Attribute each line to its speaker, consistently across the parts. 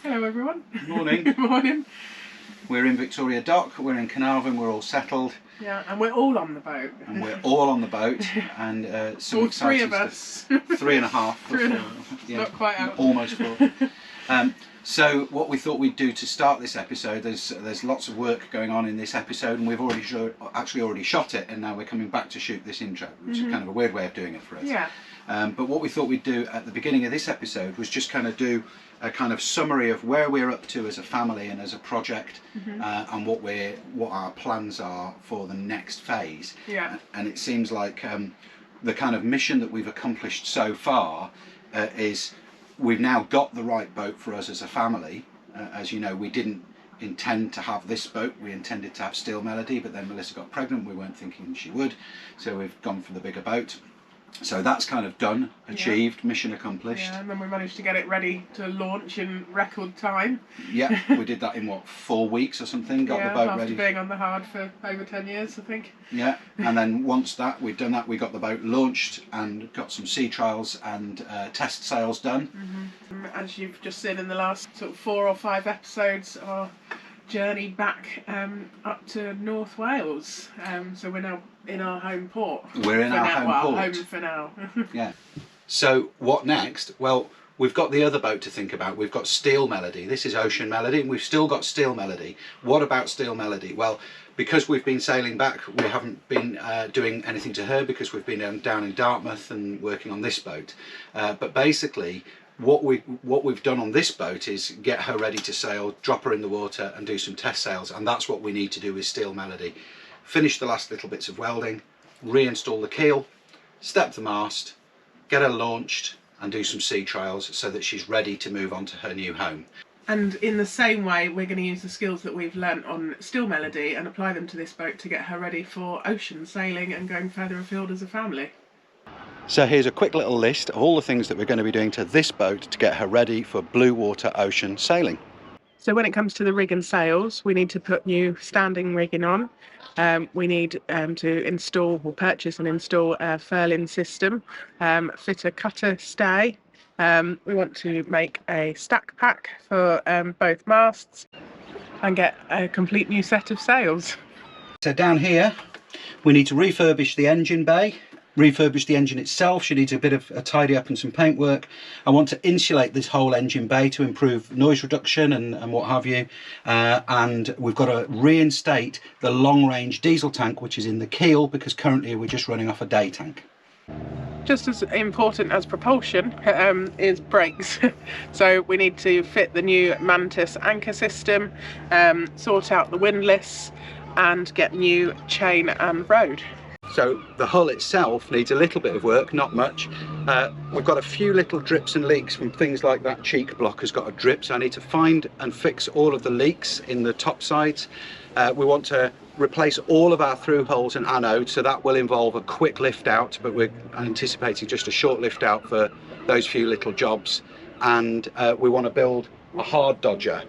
Speaker 1: Hello everyone.
Speaker 2: Morning.
Speaker 1: Good morning.
Speaker 2: We're in Victoria Dock, we're in Carnarvon, we're all settled.
Speaker 1: Yeah, and we're all on the boat.
Speaker 2: And we're all on the boat, and some
Speaker 1: all three of us.
Speaker 2: 3.5.
Speaker 1: Three and a half.
Speaker 2: Yeah,
Speaker 1: not quite out.
Speaker 2: Almost 4. So what we thought we'd do to start this episode, there's lots of work going on in this episode, and we've actually already shot it, and now we're coming back to shoot this intro, which is kind of a weird way of doing it for us.
Speaker 1: Yeah.
Speaker 2: But what we thought we'd do at the beginning of this episode was just kind of do a kind of summary of where we're up to as a family and as a project, and what our plans are for the next phase.
Speaker 1: Yeah.
Speaker 2: And it seems like the kind of mission that we've accomplished so far is we've now got the right boat for us as a family. As you know, we didn't intend to have this boat, we intended to have Steel Melody, but then Melissa got pregnant, we weren't thinking she would, so we've gone for the bigger boat. So that's kind of done, achieved, mission accomplished.
Speaker 1: Yeah, and then we managed to get it ready to launch in record time.
Speaker 2: Yeah, we did that in what, 4 weeks or something, got the boat ready.
Speaker 1: After being on the hard for over 10 years, I think.
Speaker 2: Yeah, and then once we'd done that, we got the boat launched and got some sea trials and test sails done.
Speaker 1: As you've just seen in the last sort of 4 or 5 episodes, our journey back up to North Wales. So we're now in our home port.
Speaker 2: We're in our home port.
Speaker 1: Home for now.
Speaker 2: Yeah. So what next? Well, we've got the other boat to think about. We've got Steel Melody. This is Ocean Melody, and we've still got Steel Melody. What about Steel Melody? Well, because we've been sailing back, we haven't been doing anything to her because we've been down in Dartmouth and working on this boat. But basically, what we've done on this boat is get her ready to sail, drop her in the water and do some test sails, and that's what we need to do with Steel Melody. Finish the last little bits of welding, reinstall the keel, step the mast, get her launched and do some sea trials so that she's ready to move on to her new home.
Speaker 1: And in the same way, we're going to use the skills that we've learnt on Steel Melody and apply them to this boat to get her ready for ocean sailing and going further afield as a family.
Speaker 2: So here's a quick little list of all the things that we're going to be doing to this boat to get her ready for blue water ocean sailing.
Speaker 1: So when it comes to the rig and sails, we need to put new standing rigging on. We need to install or purchase and install a furling system, fit a cutter stay. We want to make a stack pack for both masts and get a complete new set of sails.
Speaker 2: So down here we need to refurbish the engine bay. Refurbish the engine itself. She needs a bit of a tidy up and some paint work. I want to insulate this whole engine bay to improve noise reduction and what have you. And we've got to reinstate the long range diesel tank, which is in the keel, because currently we're just running off a day tank.
Speaker 1: Just as important as propulsion is brakes. So we need to fit the new Mantis anchor system, sort out the windlass and get new chain and rode.
Speaker 2: So the hull itself needs a little bit of work, not much. We've got a few little drips and leaks from things like that cheek block has got a drip, so I need to find and fix all of the leaks in the top sides. We want to replace all of our through holes and anodes, so that will involve a quick lift out, but we're anticipating just a short lift out for those few little jobs. And we want to build a hard dodger,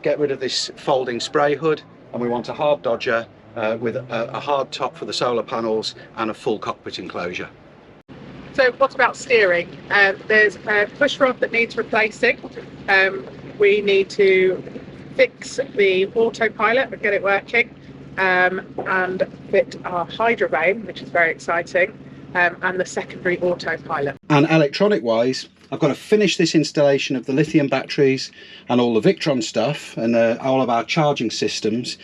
Speaker 2: get rid of this folding spray hood, and we want a hard dodger with a hard top for the solar panels and a full cockpit enclosure.
Speaker 1: So what about steering? There's a push rod that needs replacing. We need to fix the autopilot and get it working, and fit our hydrovane, which is very exciting, and the secondary autopilot.
Speaker 2: And electronic wise, I've got to finish this installation of the lithium batteries and all the Victron stuff and all of our charging systems.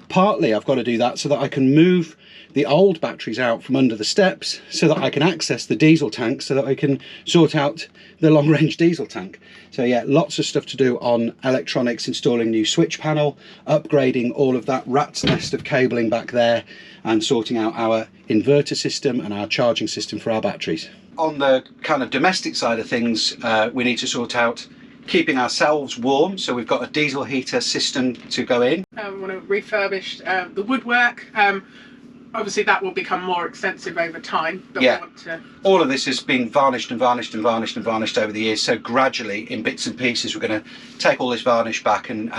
Speaker 2: Partly I've got to do that so that I can move the old batteries out from under the steps so that I can access the diesel tank, so that I can sort out the long range diesel tank. So yeah, lots of stuff to do on electronics, installing new switch panel, upgrading all of that rat's nest of cabling back there, and sorting out our inverter system and our charging system for our batteries. On the kind of domestic side of things, we need to sort out keeping ourselves warm, so we've got a diesel heater system to go in.
Speaker 1: We want to refurbish the woodwork. Obviously that will become more extensive over time, but
Speaker 2: yeah,
Speaker 1: we want to...
Speaker 2: all of this has been varnished and varnished and varnished and varnished over the years, so gradually in bits and pieces we're going to take all this varnish back and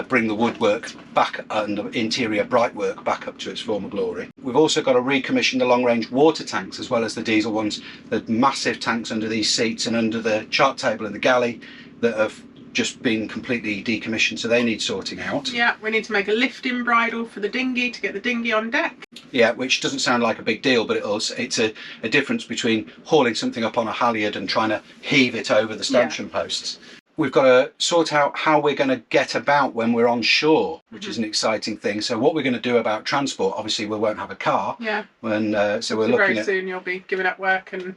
Speaker 2: bring the woodwork back and the interior brightwork back up to its former glory. We've also got to recommission the long range water tanks as well as the diesel ones. The massive tanks under these seats and under the chart table in the galley that have just been completely decommissioned, so they need sorting out.
Speaker 1: Yeah, we need to make a lifting bridle for the dinghy to get the dinghy on deck.
Speaker 2: Yeah, which doesn't sound like a big deal, but it's a difference between hauling something up on a halyard and trying to heave it over the stanchion posts. We've got to sort out how we're going to get about when we're on shore, which is an exciting thing. So what we're going to do about transport, obviously we won't have a car.
Speaker 1: Yeah.
Speaker 2: So we're looking
Speaker 1: very
Speaker 2: at...
Speaker 1: soon you'll be giving up work and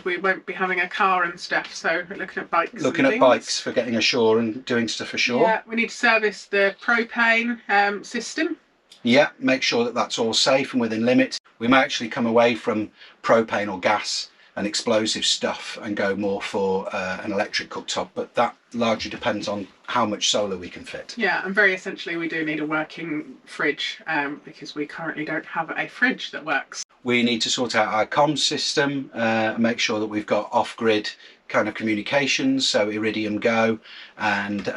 Speaker 1: we won't be having a car and stuff. So we're looking at bikes.
Speaker 2: Looking at bikes for getting ashore and doing stuff ashore.
Speaker 1: Yeah, we need to service the propane system.
Speaker 2: Yeah, make sure that that's all safe and within limit. We may actually come away from propane or gas and explosive stuff and go more for an electric cooktop, but that largely depends on how much solar we can fit.
Speaker 1: Yeah, and very essentially we do need a working fridge because we currently don't have a fridge that works.
Speaker 2: We need to sort out our comms system, make sure that we've got off-grid kind of communications, so Iridium Go and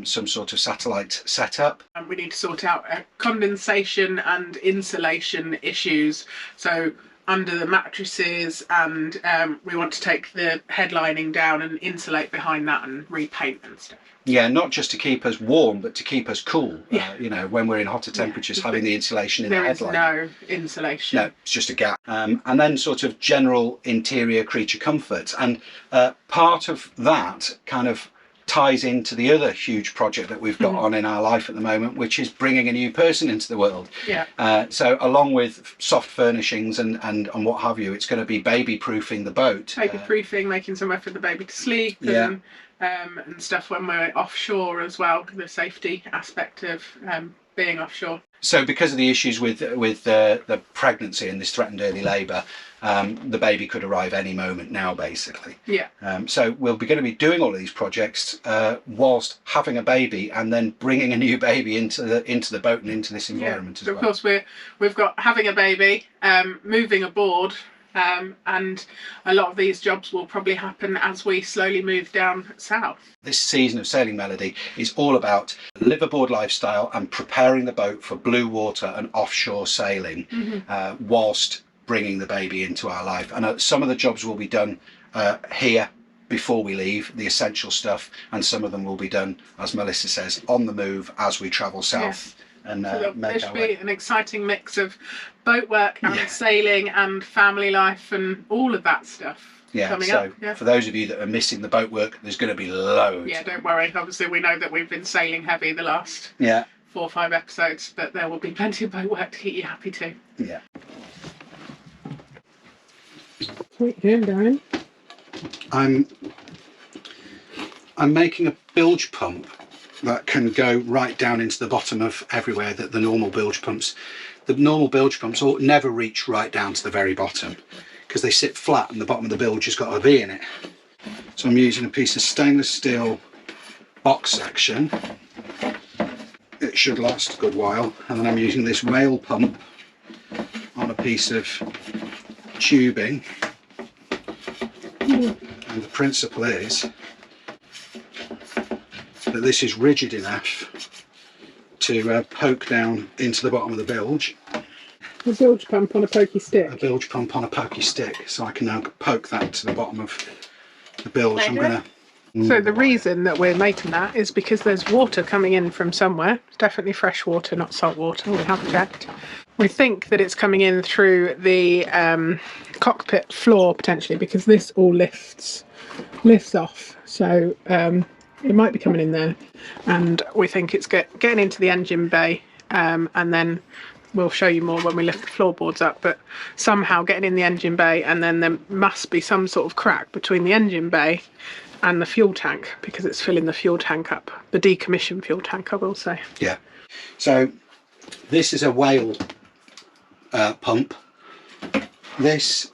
Speaker 2: some sort of satellite setup.
Speaker 1: And we need to sort out condensation and insulation issues. So under the mattresses, and we want to take the headlining down and insulate behind that and repaint and stuff.
Speaker 2: Yeah, not just to keep us warm, but to keep us cool. You know, when we're in hotter temperatures, having the insulation in the headlining.
Speaker 1: There is no insulation.
Speaker 2: No, it's just a gap. And then sort of general interior creature comfort. And part of that kind of ties into the other huge project that we've got on in our life at the moment, which is bringing a new person into the world.
Speaker 1: Yeah.
Speaker 2: So along with soft furnishings and what have you, it's going to be baby proofing the boat.
Speaker 1: Baby proofing, making somewhere for the baby to sleep.
Speaker 2: Yeah.
Speaker 1: And stuff when we're offshore as well, the safety aspect of being offshore.
Speaker 2: So because of the issues with the pregnancy and this threatened early labour, the baby could arrive any moment now, basically.
Speaker 1: Yeah.
Speaker 2: So we'll be going to be doing all of these projects whilst having a baby and then bringing a new baby into the boat and into this environment as well.
Speaker 1: Of course, we've got having a baby, moving aboard. And a lot of these jobs will probably happen as we slowly move down south.
Speaker 2: This season of Sailing Melody is all about liveaboard lifestyle and preparing the boat for blue water and offshore sailing whilst bringing the baby into our life. And some of the jobs will be done here before we leave, the essential stuff, and some of them will be done, as Melissa says, on the move as we travel south. And
Speaker 1: there should be an exciting mix of boat work and sailing and family life and all of that stuff coming up.
Speaker 2: For those of you that are missing the boat work, there's going to be loads.
Speaker 1: Yeah, don't worry. Obviously, we know that we've been sailing heavy the last 4 or 5 episodes, but there will be plenty of boat work to keep you happy too.
Speaker 2: Yeah.
Speaker 1: What are you doing, Darren?
Speaker 2: I'm making a bilge pump that can go right down into the bottom of everywhere that the normal bilge pumps never reach right down to the very bottom because they sit flat and the bottom of the bilge has got a V in it. So I'm using a piece of stainless steel box section. It should last a good while, and then I'm using this whale pump on a piece of tubing, and the principle is that this is rigid enough to poke down into the bottom of the bilge.
Speaker 1: A bilge pump on a pokey stick?
Speaker 2: A bilge pump on a pokey stick, so I can now poke that to the bottom of the bilge.
Speaker 1: So the reason that we're making that is because there's water coming in from somewhere. It's definitely fresh water, not salt water, we have checked. We think that it's coming in through the cockpit floor potentially, because this all lifts off. So it might be coming in there, and we think it's getting into the engine bay, and then we'll show you more when we lift the floorboards up, but somehow getting in the engine bay, and then there must be some sort of crack between the engine bay and the fuel tank, because it's filling the fuel tank up, the decommissioned fuel tank, I will say.
Speaker 2: Yeah, so this is a whale pump. This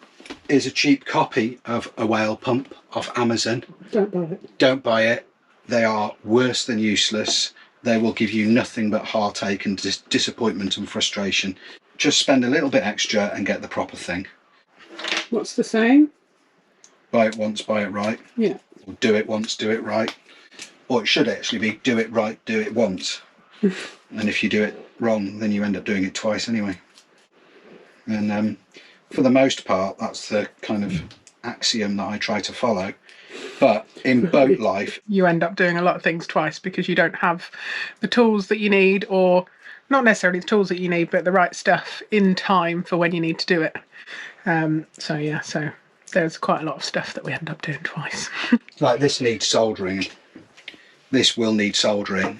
Speaker 2: is a cheap copy of a whale pump off Amazon.
Speaker 1: Don't buy it.
Speaker 2: Don't buy it. They are worse than useless. They will give you nothing but heartache and disappointment and frustration. Just spend a little bit extra and get the proper thing.
Speaker 1: What's the saying?
Speaker 2: Buy it once, buy it right.
Speaker 1: Yeah.
Speaker 2: Or do it once, do it right. Or it should actually be do it right, do it once. And if you do it wrong, then you end up doing it twice anyway. And for the most part, that's the kind of axiom that I try to follow. But in boat life,
Speaker 1: you end up doing a lot of things twice because you don't have the tools that you need, or not necessarily the tools that you need, but the right stuff in time for when you need to do it. So yeah, so there's quite a lot of stuff that we end up doing twice.
Speaker 2: like this needs soldering. This will need soldering,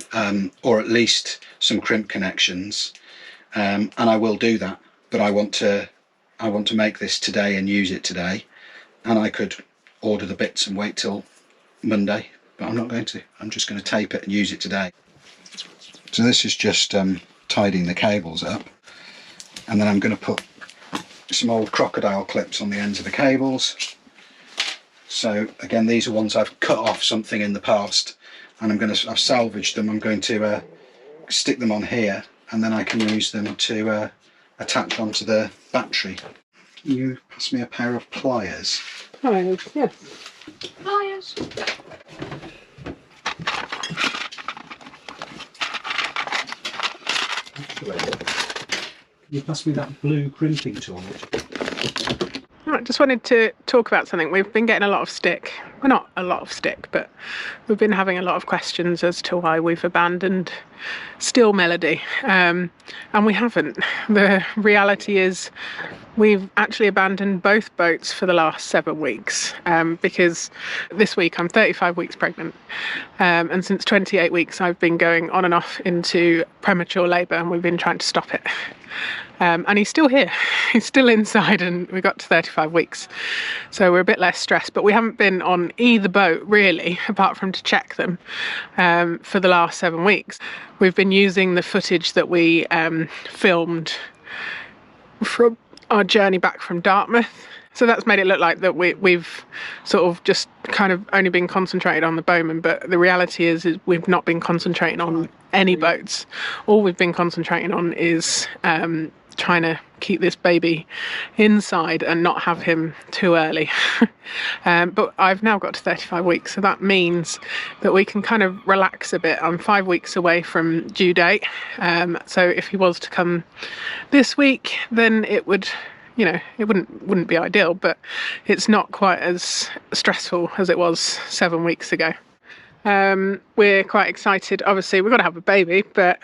Speaker 2: or at least some crimp connections, and I will do that. But I want to make this today and use it today, and I could order the bits and wait till Monday, but I'm not going to. I'm just going to tape it and use it today. So this is just tidying the cables up, and then I'm going to put some old crocodile clips on the ends of the cables. So again, these are ones I've cut off something in the past, and I've salvaged them. I'm going to stick them on here, and then I can use them to attach onto the battery. Can you pass me a pair of pliers?
Speaker 1: Pliers, yes.
Speaker 3: Pliers.
Speaker 2: Can you pass me that blue crimping tool?
Speaker 1: Right, just wanted to talk about something. We've been getting a lot of stick. Well, not a lot of stick, but we've been having a lot of questions as to why we've abandoned Still Melody. And we haven't. The reality is we've actually abandoned both boats for the last 7 weeks, because this week I'm 35 weeks pregnant. And since 28 weeks I've been going on and off into premature labour, and we've been trying to stop it. And he's still here, he's still inside, and we got to 35 weeks. So we're a bit less stressed, but we haven't been on either boat really, apart from to check them, for the last 7 weeks. We've been using the footage that we filmed from our journey back from Dartmouth. So that's made it look like that we've sort of just kind of only been concentrated on the Bowman, but the reality is we've not been concentrating on any boats. All we've been concentrating on is trying to keep this baby inside and not have him too early. But I've now got to 35 weeks, so that means that we can kind of relax a bit. I'm 5 weeks away from due date, so if he was to come this week, then it would, you know, it wouldn't be ideal, but it's not quite as stressful as it was 7 weeks ago. We're quite excited. Obviously we've got to have a baby, but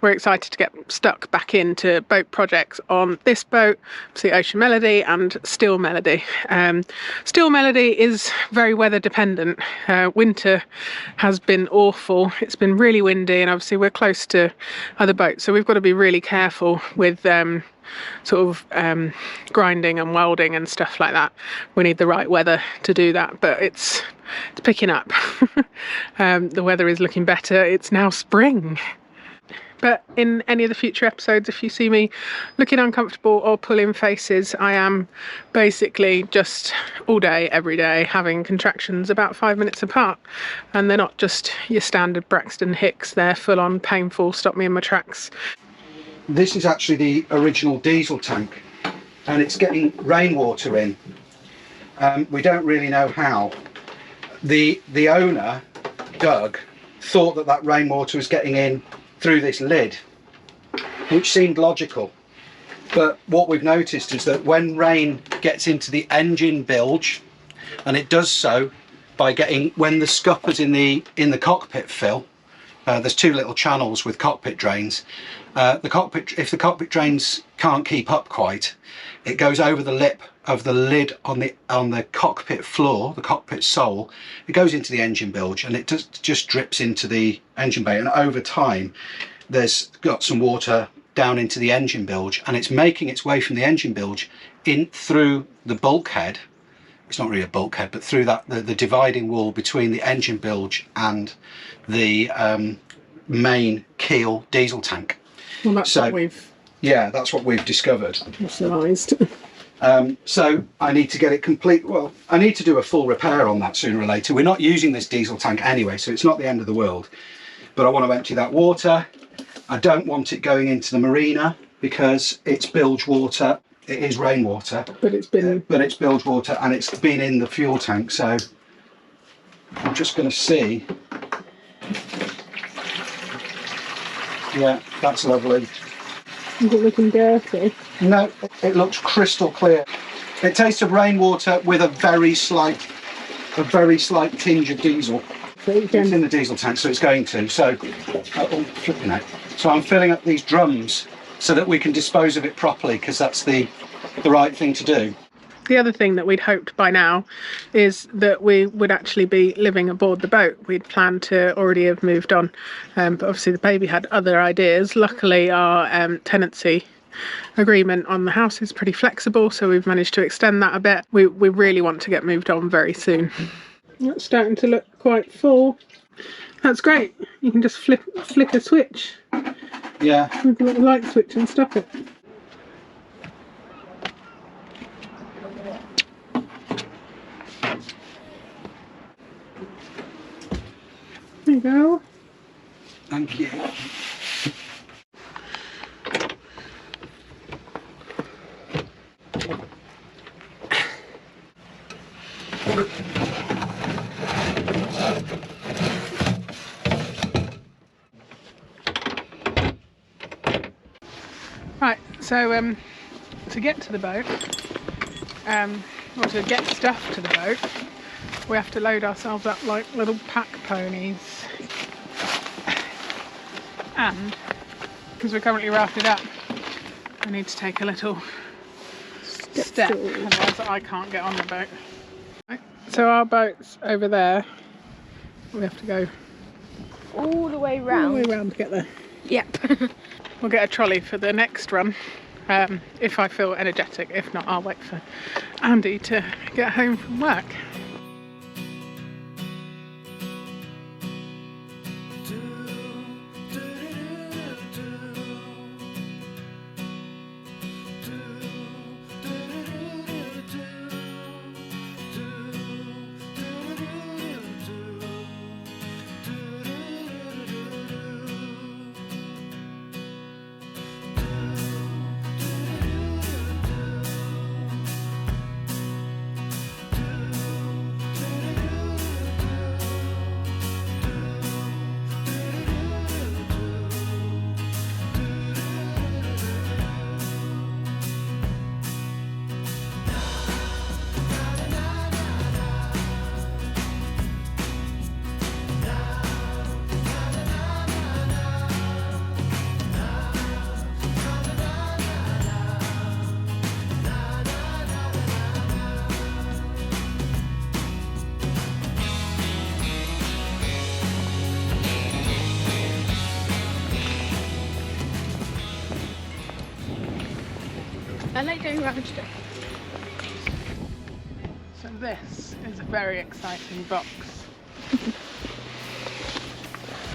Speaker 1: we're excited to get stuck back into boat projects on this boat, obviously Ocean Melody and Still Melody. Still Melody is very weather dependent. Winter has been awful. It's been really windy, and obviously we're close to other boats, so we've got to be really careful with sort of grinding and welding and stuff like that. We need the right weather to do that, but it's picking up. The weather is looking better. It's now spring. But in any of the future episodes, if you see me looking uncomfortable or pulling faces, I am basically just all day, every day, having contractions about 5 minutes apart. And they're not just your standard Braxton Hicks, they're full on painful, stop me in my tracks.
Speaker 2: This is actually the original diesel tank, and it's getting rainwater in. We don't really know how. The owner, Doug, thought that rainwater was getting in through this lid, which seemed logical. But what we've noticed is that when rain gets into the engine bilge, and it does so by when the scuppers in the cockpit fill, there's two little channels with cockpit drains. If the cockpit drains can't keep up quite, it goes over the lip of the lid on the cockpit floor, the cockpit sole. It goes into the engine bilge, and it just drips into the engine bay, and over time there's got some water down into the engine bilge, and it's making its way from the engine bilge in through the bulkhead. It's not really a bulkhead, but through the dividing wall between the engine bilge and the main keel diesel tank.
Speaker 1: Well, that's what we've...
Speaker 2: Yeah, that's what we've discovered.
Speaker 1: Surmised.
Speaker 2: So I need to get it complete. Well, I need to do a full repair on that sooner or later. We're not using this diesel tank anyway, so it's not the end of the world. But I want to empty that water. I don't want it going into the marina because it's bilge water. It is rainwater, but it's bilge water, and it's been in the fuel tank. So I'm just going to see. Yeah, that's lovely.
Speaker 1: Is it looking dirty?
Speaker 2: No, it looks crystal clear. It tastes of rainwater with a very slight a very slight tinge of diesel. It's in the diesel tank, so it's going to. So, oh, flipping out. So I'm filling up these drums so that we can dispose of it properly, because that's the right thing to do.
Speaker 1: The other thing that we'd hoped by now is that we would actually be living aboard the boat. We'd planned to already have moved on, but obviously the baby had other ideas. Luckily our tenancy agreement on the house is pretty flexible, so we've managed to extend that a bit. We really want to get moved on very soon. It's starting to look quite full. That's great. You can just flick a switch.
Speaker 2: Yeah.
Speaker 1: With the little light switch and stop it. There you go.
Speaker 2: Thank you.
Speaker 1: Right, so to get to the boat, or to get stuff to the boat, we have to load ourselves up like little pack ponies. And because we're currently rafted up, I need to take a little step, otherwise I can't get on the boat. Right, so our boat's over there. We have to go
Speaker 3: all the way round.
Speaker 1: All the way round to get there.
Speaker 3: Yep.
Speaker 1: We'll get a trolley for the next run, if I feel energetic. If not, I'll wait for Andy to get home from work.
Speaker 3: I like going around stuff.
Speaker 1: So this is a very exciting box.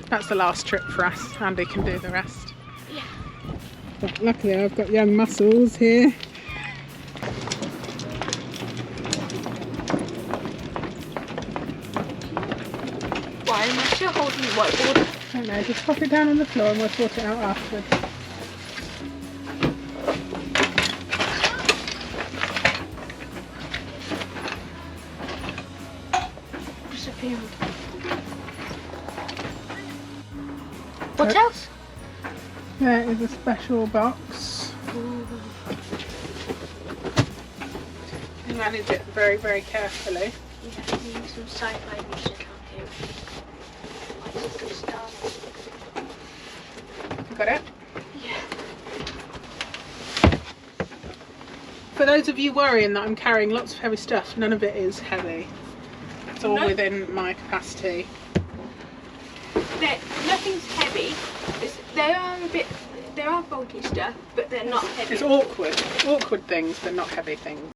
Speaker 1: That's the last trip for us. Andy can do the rest.
Speaker 3: Yeah.
Speaker 1: But luckily I've got young muscles here.
Speaker 3: Why am I still holding the whiteboard?
Speaker 1: I don't know, just pop it down on the floor and we'll sort it out afterwards.
Speaker 3: Disappeared. What else?
Speaker 1: There is a special box.
Speaker 3: Ooh.
Speaker 1: You manage it very, very carefully.
Speaker 3: Yeah, we need some sci-fi music up here. What's the stuff?
Speaker 1: You got it?
Speaker 3: Yeah.
Speaker 1: For those of you worrying that I'm carrying lots of heavy stuff, none of it is heavy. It's all
Speaker 3: No.
Speaker 1: within my capacity.
Speaker 3: Nothing's heavy. There are bulky stuff, but they're not heavy.
Speaker 1: It's awkward things, but not heavy things.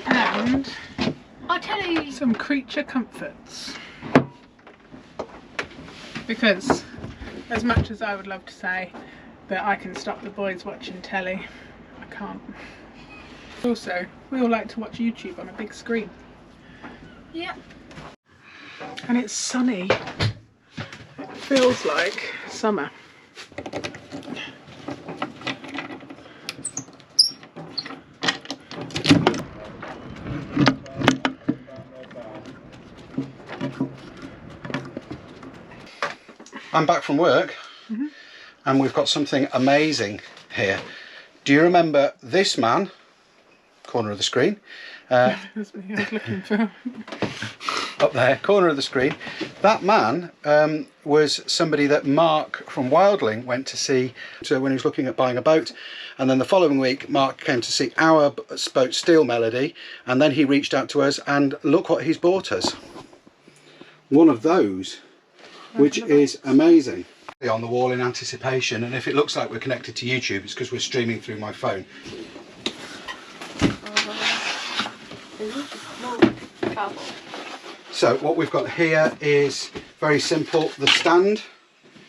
Speaker 1: And
Speaker 3: I'll tell you.
Speaker 1: some creature comforts. Because as much as I would love to say that I can stop the boys watching telly, I can't. Also, we all like to watch YouTube on a big screen.
Speaker 3: Yeah.
Speaker 1: And it's sunny. It feels like summer.
Speaker 2: I'm back from work, and we've got something amazing here. Do you remember this man corner of the screen.
Speaker 1: That's what I was looking for.
Speaker 2: Up there, corner of the screen. That man was somebody that Mark from Wildling went to see when he was looking at buying a boat, and then the following week Mark came to see our boat Steel Melody, and then he reached out to us, and look what he's bought us. One of those, which is amazing. On the wall in anticipation, and if it looks like we're connected to YouTube, it's because we're streaming through my phone. So what we've got here is very simple, the stand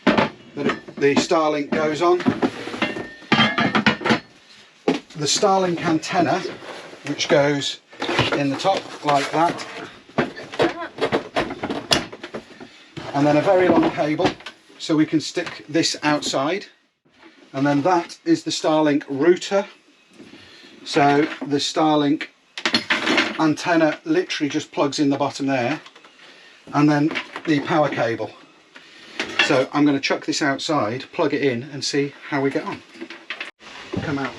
Speaker 2: that the Starlink goes on, the Starlink antenna which goes in the top like that, and then a very long cable so we can stick this outside, and then that is the Starlink router. So the Starlink antenna literally just plugs in the bottom there, and then the power cable. So I'm going to chuck this outside, plug it in, and see how we get on. Come out.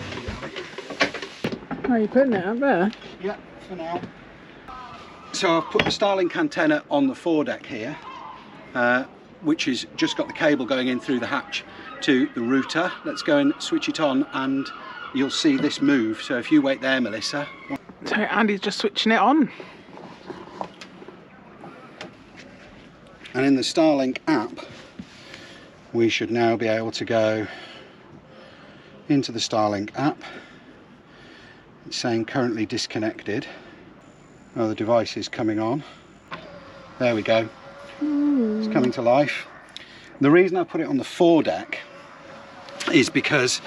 Speaker 1: Oh, you're putting it up there?
Speaker 2: Yeah, for now. So I've put the Starlink antenna on the foredeck here, which has just got the cable going in through the hatch to the router. Let's go and switch it on, and you'll see this move. So if you wait there, Melissa.
Speaker 1: So Andy's just switching it on.
Speaker 2: And in the Starlink app, we should now be able to go into the Starlink app. It's saying currently disconnected. Oh, the device is coming on. There we go. It's coming to life. The reason I put it on the foredeck is because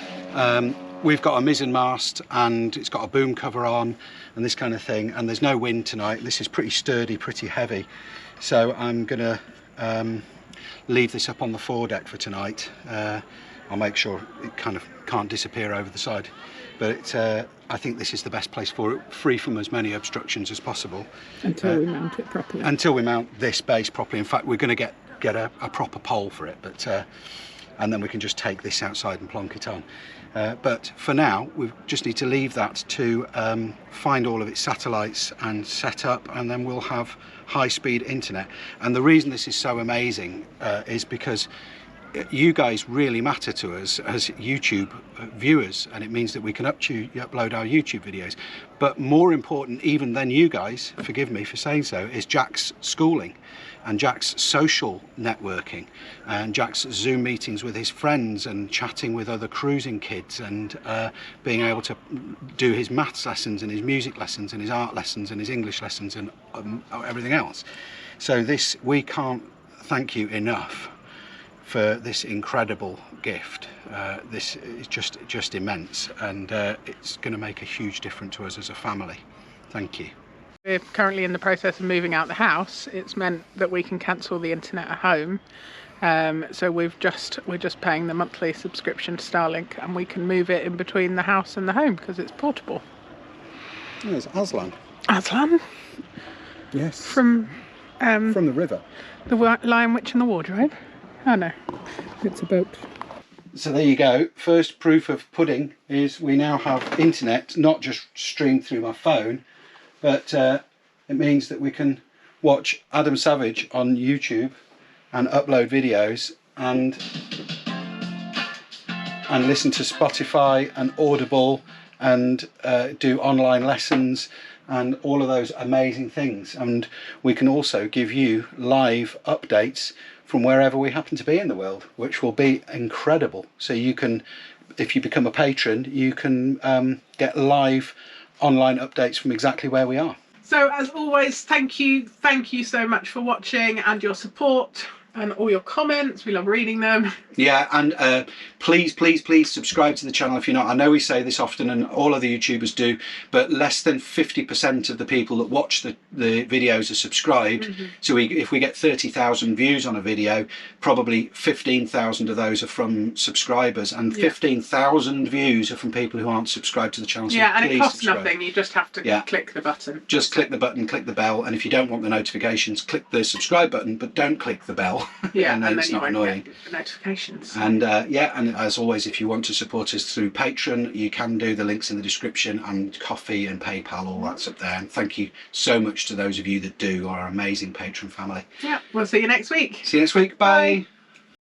Speaker 2: we've got a mizzen mast, and it's got a boom cover on and this kind of thing, and there's no wind tonight. This is pretty sturdy, pretty heavy, so I'm gonna leave this up on the foredeck for tonight. I'll make sure it kind of can't disappear over the side, but I think this is the best place for it, free from as many obstructions as possible.
Speaker 1: Until we mount it properly.
Speaker 2: Until we mount this base properly. In fact, we're going to get a proper pole for it, but and then we can just take this outside and plonk it on. But for now, we just need to leave that to find all of its satellites and set up, and then we'll have high-speed internet. And the reason this is so amazing is because you guys really matter to us as YouTube viewers, and it means that we can upload our YouTube videos. But more important even than you guys, forgive me for saying so, is Jack's schooling and Jack's social networking and Jack's Zoom meetings with his friends and chatting with other cruising kids, and being able to do his maths lessons and his music lessons and his art lessons and his English lessons and everything else. So this, we can't thank you enough for this incredible gift. This is just immense, and it's going to make a huge difference to us as a family. Thank you.
Speaker 1: We're currently in the process of moving out the house. It's meant that we can cancel the internet at home, so we're just paying the monthly subscription to Starlink, and we can move it in between the house and the home because it's portable.
Speaker 2: There's Aslan.
Speaker 1: Aslan?
Speaker 2: Yes.
Speaker 1: From
Speaker 2: the river.
Speaker 1: The Lion, Witch and the Wardrobe. Oh no, it's a boat.
Speaker 2: So there you go. First proof of pudding is we now have internet, not just streamed through my phone, but it means that we can watch Adam Savage on YouTube and upload videos and listen to Spotify and Audible and do online lessons and all of those amazing things. And we can also give you live updates from wherever we happen to be in the world, which will be incredible. So you can, if you become a patron, you can get live online updates from exactly where we are.
Speaker 1: So as always, thank you so much for watching and your support and all your comments. We love reading them.
Speaker 2: Yeah, and please subscribe to the channel if you're not. I know we say this often, and all other YouTubers do, but less than 50% of the people that watch the videos are subscribed. Mm-hmm. So if we get 30,000 views on a video, probably 15,000 of those are from subscribers, and 15,000 views are from people who aren't subscribed to the channel. So
Speaker 1: yeah, and it costs
Speaker 2: subscribe.
Speaker 1: nothing. You just have to click the button.
Speaker 2: Just click the button, click the bell, and if you don't want the notifications, click the subscribe button, but don't click the bell. bell.
Speaker 1: Yeah,
Speaker 2: and then it's
Speaker 1: you
Speaker 2: not
Speaker 1: won't
Speaker 2: annoying.
Speaker 1: get the notifications.
Speaker 2: And yeah, and as always, if you want to support us through Patreon, you can do. The links in the description, and Coffee and PayPal, all that's up there. And thank you so much to those of you that do, our amazing Patreon family.
Speaker 1: Yeah, we'll see you next week.
Speaker 2: See you next week. Bye.
Speaker 1: Bye.